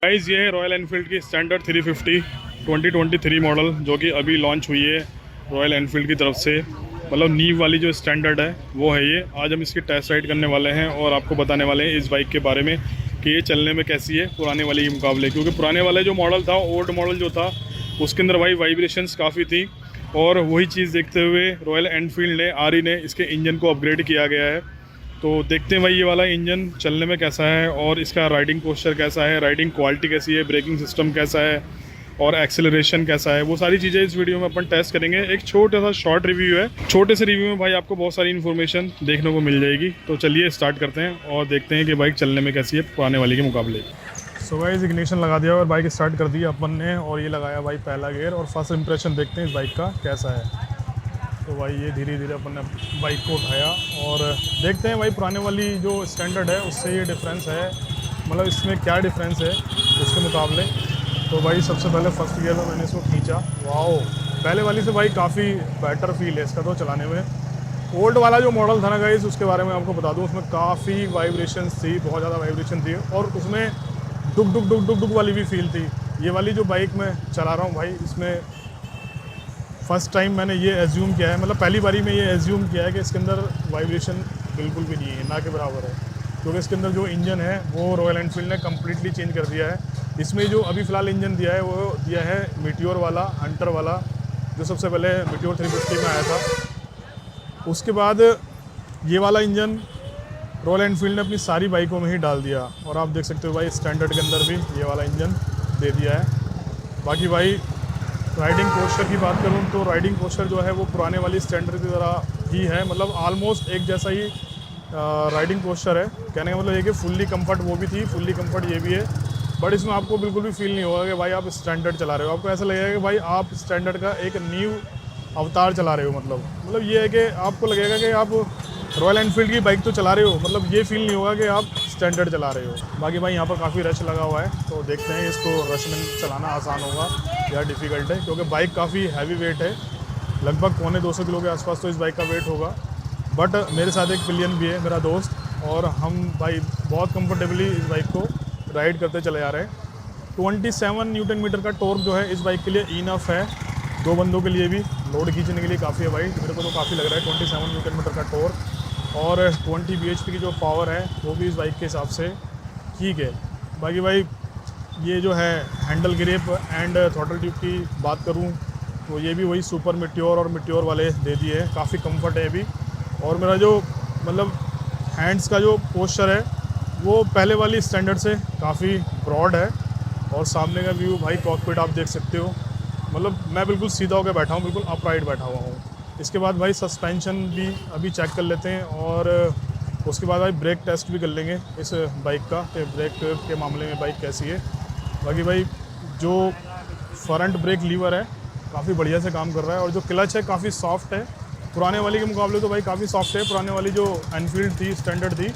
Guys ये है royal Enfield की स्टैंडर्ड 350 2023 मॉडल जो कि अभी लॉन्च हुई है रॉयल एनफील्ड की तरफ से। मतलब नीव वाली जो स्टैंडर्ड है वो है ये। आज हम इसकी टेस्ट राइड करने वाले हैं और आपको बताने वाले हैं इस बाइक के बारे में कि ये चलने में कैसी है पुराने वाले के मुकाबले। क्योंकि पुराने वाले जो मॉडल था, ओल्ड मॉडल जो था, उसके अंदर भाई वाइब्रेशंस काफ़ी थी। और वही चीज़ देखते हुए रॉयल एनफील्ड ने आरई ने इसके इंजन को अपग्रेड किया गया है। तो देखते हैं भाई ये वाला इंजन चलने में कैसा है और इसका राइडिंग पोस्चर कैसा है, राइडिंग क्वालिटी कैसी है, ब्रेकिंग सिस्टम कैसा है और एक्सेलरेशन कैसा है। वो सारी चीज़ें इस वीडियो में अपन टेस्ट करेंगे। एक छोटा सा शॉर्ट रिव्यू है। छोटे से रिव्यू में भाई आपको बहुत सारी इन्फॉर्मेशन देखने को मिल जाएगी। तो चलिए स्टार्ट करते हैं और देखते हैं कि बाइक चलने में कैसी है पुराने वाली के मुकाबले। सो गाइस इग्निशन लगा दिया और बाइक स्टार्ट कर दी अपन ने और ये लगाया भाई पहला गियर। और फर्स्ट इंप्रेशन देखते हैं इस बाइक का कैसा है। तो भाई ये धीरे धीरे अपन ने बाइक को उठाया और देखते हैं भाई पुराने वाली जो स्टैंडर्ड है उससे ये डिफरेंस है, मतलब इसमें क्या डिफरेंस है उसके मुकाबले। तो भाई सबसे पहले फर्स्ट गियर में मैंने इसको खींचा। वाओ, पहले वाली से भाई काफ़ी बेटर फील है इसका तो चलाने में। ओल्ड वाला जो मॉडल था ना गाइस, उसके बारे में आपको बता दूं, उसमें काफ़ी वाइब्रेशन थी, बहुत ज़्यादा वाइब्रेशन थी और उसमें डुक डुक डुक डुक डुक वाली भी फील थी। ये वाली जो बाइक मैं चला रहा हूँ भाई, इसमें फ़र्स्ट टाइम मैंने ये एज्यूम किया है, मतलब पहली बारी में ये एज्यूम किया है कि इसके अंदर वाइब्रेशन बिल्कुल भी नहीं है, ना के बराबर है। क्योंकि इसके अंदर जो इंजन है वो रॉयल एनफील्ड ने कम्प्लीटली चेंज कर दिया है। इसमें जो अभी फ़िलहाल इंजन दिया है वो दिया है मीटियोर वाला, हंटर वाला, जो सबसे पहले मीटियोर 350 में आया था। उसके बाद ये वाला इंजन रॉयल एनफील्ड ने अपनी सारी बाइकों में ही डाल दिया और आप देख सकते हो भाई स्टैंडर्ड के अंदर भी ये वाला इंजन दे दिया है। बाकी भाई राइडिंग पोस्चर की बात करूं तो राइडिंग पोस्चर जो है वो पुराने वाली स्टैंडर्ड की तरह ही है, मतलब ऑलमोस्ट एक जैसा ही राइडिंग पोस्चर है। कहने का मतलब ये कि फुल्ली कंफर्ट वो भी थी, फुल्ली कंफर्ट ये भी है। बट इसमें आपको बिल्कुल भी फील नहीं होगा कि भाई आप स्टैंडर्ड चला रहे हो। आपको ऐसा लगेगा कि भाई आप स्टैंडर्ड का एक न्यू अवतार चला रहे हो। मतलब ये है कि आपको लगेगा कि आप रॉयल एनफील्ड की बाइक तो चला रहे हो, मतलब ये फील नहीं होगा कि आप स्टैंडर्ड चला रहे हो। बाकी भाई यहाँ पर काफ़ी रश लगा हुआ है, तो देखते हैं इसको रश में चलाना आसान होगा या डिफ़िकल्ट है। क्योंकि बाइक काफ़ी हैवी वेट है, लगभग 250 किलो के आसपास तो इस बाइक का वेट होगा। बट मेरे साथ एक पिलियन भी है, मेरा दोस्त, और हम भाई बहुत कंफर्टेबली इस बाइक को राइड करते चले जा रहे हैं। 27 न्यूटन मीटर का टॉर्क जो है इस बाइक के लिए इनफ है। दो बंदों के लिए भी लोड खींचने के लिए काफ़ी है भाई। मेरे को तो काफ़ी लग रहा है 27 न्यूटन मीटर का टॉर्क और 20 bhp की जो पावर है वो भी इस बाइक के हिसाब से ठीक है। बाकी भाई ये जो है handle grip and throttle tube की बात करूं तो ये भी वही सुपर मीटियोर और मीटियोर वाले दे दिए हैं, काफ़ी कंफर्ट है अभी। और मेरा जो मतलब हैंड्स का जो पोस्चर है वो पहले वाली स्टैंडर्ड से काफ़ी ब्रॉड है। और सामने का व्यू भाई कॉकपिट आप देख सकते हो, मतलब मैं बिल्कुल सीधा होकर बैठा हूँ, बिल्कुल अपराइट बैठा हुआ हूँ। इसके बाद भाई सस्पेंशन भी अभी चेक कर लेते हैं और उसके बाद भाई ब्रेक टेस्ट भी कर लेंगे इस बाइक का कि ब्रेक के मामले में बाइक कैसी है। बाकी भाई जो फ्रंट ब्रेक लीवर है काफ़ी बढ़िया से काम कर रहा है और जो क्लच है काफ़ी सॉफ्ट है। पुराने वाली के मुकाबले तो भाई काफ़ी सॉफ्ट है। पुराने वाली जो एनफील्ड थी स्टैंडर्ड थी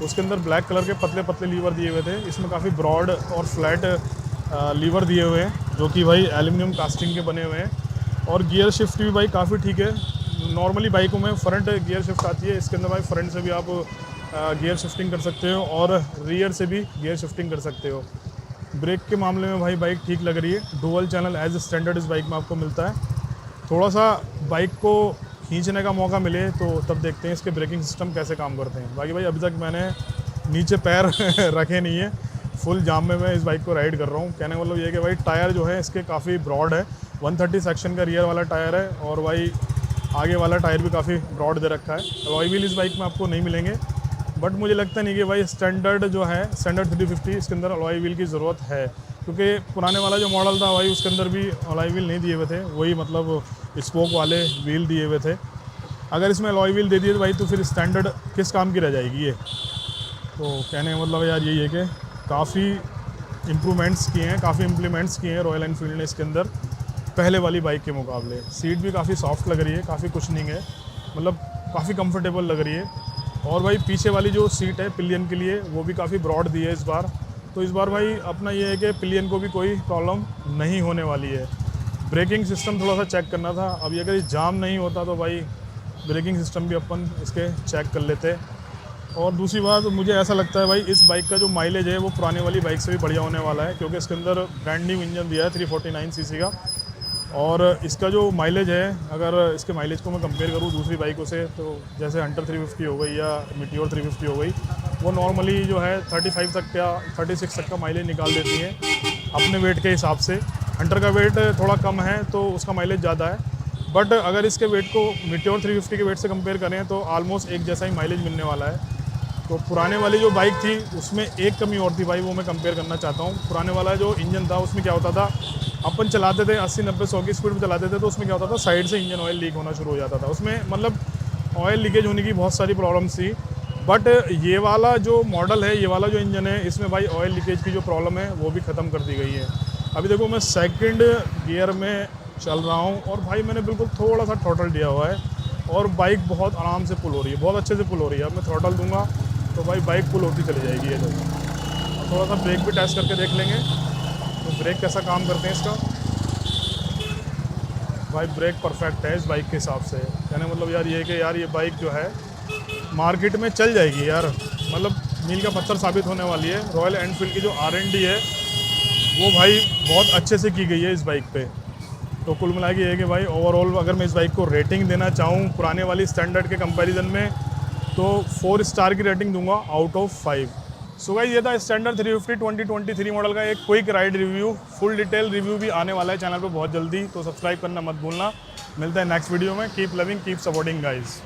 उसके अंदर ब्लैक कलर के पतले पतले लीवर दिए हुए थे, इसमें काफ़ी ब्रॉड और फ्लैट लीवर दिए हुए हैं जो कि भाई एल्यूमिनियम कास्टिंग के बने हुए हैं। और गियर शिफ्ट भी भाई काफ़ी ठीक है। नॉर्मली बाइकों में फ्रंट गियर शिफ्ट आती है, इसके अंदर भाई फ्रंट से भी आप गियर शिफ्टिंग कर सकते हो और रियर से भी गियर शिफ्टिंग कर सकते हो। ब्रेक के मामले में भाई बाइक ठीक लग रही है। डुअल चैनल एज स्टैंडर्ड इस बाइक में आपको मिलता है। थोड़ा सा बाइक को खींचने का मौका मिले तो तब देखते हैं इसके ब्रेकिंग सिस्टम कैसे काम करते हैं। बाकी भाई अभी तक मैंने नीचे पैर रखे नहीं है, फुल जाम में मैं इस बाइक को राइड कर रहा हूँ। कहने का मतलब ये है कि भाई टायर जो है इसके काफ़ी ब्रॉड है, 130 सेक्शन का रियर वाला टायर है और भाई आगे वाला टायर भी काफ़ी ब्रॉड दे रखा है। अलॉय व्हील इस बाइक में आपको नहीं मिलेंगे, बट मुझे लगता नहीं कि भाई स्टैंडर्ड जो है स्टैंडर्ड 350 इसके अंदर अलॉय व्हील की ज़रूरत है। क्योंकि पुराने वाला जो मॉडल था भाई उसके अंदर भी अलॉय व्हील नहीं दिए हुए थे, वही मतलब स्पोक वाले व्हील दिए हुए थे। अगर इसमें अलॉय व्हील दे दिए तो भाई तो फिर स्टैंडर्ड किस काम की रह जाएगी ये। तो कहने का मतलब यार यही है कि काफ़ी इम्प्रूवमेंट्स किए हैं, काफ़ी इम्प्लीमेंट्स किए हैं रॉयल एनफील्ड ने इसके अंदर पहले वाली बाइक के मुकाबले। सीट भी काफ़ी सॉफ्ट लग रही है, काफ़ी कुशनिंग है, मतलब काफ़ी कंफर्टेबल लग रही है। और भाई पीछे वाली जो सीट है पिलियन के लिए वो भी काफ़ी ब्रॉड दी है इस बार। तो इस बार भाई अपना ये है कि पिलियन को भी कोई प्रॉब्लम नहीं होने वाली है। ब्रेकिंग सिस्टम थोड़ा सा चेक करना था, अभी अगर जाम नहीं होता तो भाई ब्रेकिंग सिस्टम भी अपन इसके चेक कर लेते। और दूसरी बात मुझे ऐसा लगता है भाई इस बाइक का जो माइलेज है वो पुराने वाली बाइक से भी बढ़िया होने वाला है, क्योंकि इसके अंदर ब्रांड न्यू इंजन दिया है 349 सीसी का। और इसका जो माइलेज है, अगर इसके माइलेज को मैं कंपेयर करूँ दूसरी बाइकों से, तो जैसे हंटर 350 हो गई या मीटियोर 350 हो गई, वो नॉर्मली जो है 35 तक या 36 तक का माइलेज निकाल देती हैं अपने वेट के हिसाब से। हंटर का वेट थोड़ा कम है तो उसका माइलेज ज़्यादा है, बट अगर इसके वेट को मीटियोर 350 के वेट से कंपेयर करें तो ऑलमोस्ट एक जैसा ही माइलेज मिलने वाला है। तो पुराने वाली जो बाइक थी उसमें एक कमी और थी भाई, वो मैं कंपेयर करना चाहता हूँ। पुराने वाला जो इंजन था उसमें क्या होता था, अपन चलाते थे 80-90-100 की स्पीड में चलाते थे तो उसमें क्या होता था, साइड से इंजन ऑयल लीक होना शुरू हो जाता था। उसमें मतलब ऑयल लीकेज होने की बहुत सारी प्रॉब्लम्स थी। बट ये वाला जो मॉडल है, ये वाला जो इंजन है, इसमें भाई ऑयल लीकेज की जो प्रॉब्लम है वो भी ख़त्म कर दी गई है। अभी देखो मैं सेकंड गियर में चल रहा हूँ और भाई मैंने बिल्कुल थोड़ा सा थ्रॉटल दिया हुआ है और बाइक बहुत आराम से पुल हो रही है, बहुत अच्छे से पुल हो रही है। अब मैं थ्रॉटल दूंगा तो भाई बाइक पुल होती चली जाएगी ये। तो और थोड़ा सा ब्रेक भी टेस्ट करके देख लेंगे तो ब्रेक कैसा काम करते हैं इसका। भाई ब्रेक परफेक्ट है इस बाइक के हिसाब से। कहने मतलब यार ये कि यार ये बाइक जो है मार्केट में चल जाएगी यार, मतलब मील का पत्थर साबित होने वाली है। रॉयल एनफील्ड की जो R&D है वो भाई बहुत अच्छे से की गई है इस बाइक पे। तो कुल मिला के ये है कि भाई ओवरऑल अगर मैं इस बाइक को रेटिंग देना चाहूँ पुराने वाली स्टैंडर्ड के कंपैरिजन में, तो 4 स्टार की रेटिंग दूंगा आउट ऑफ 5। सो गाइस ये था स्टैंडर्ड 350 2023 मॉडल का एक quick ride review. Full detail review भी आने वाला है चैनल पे बहुत जल्दी, तो सब्सक्राइब करना मत भूलना। मिलता है नेक्स्ट वीडियो में। Keep loving, keep supporting guys.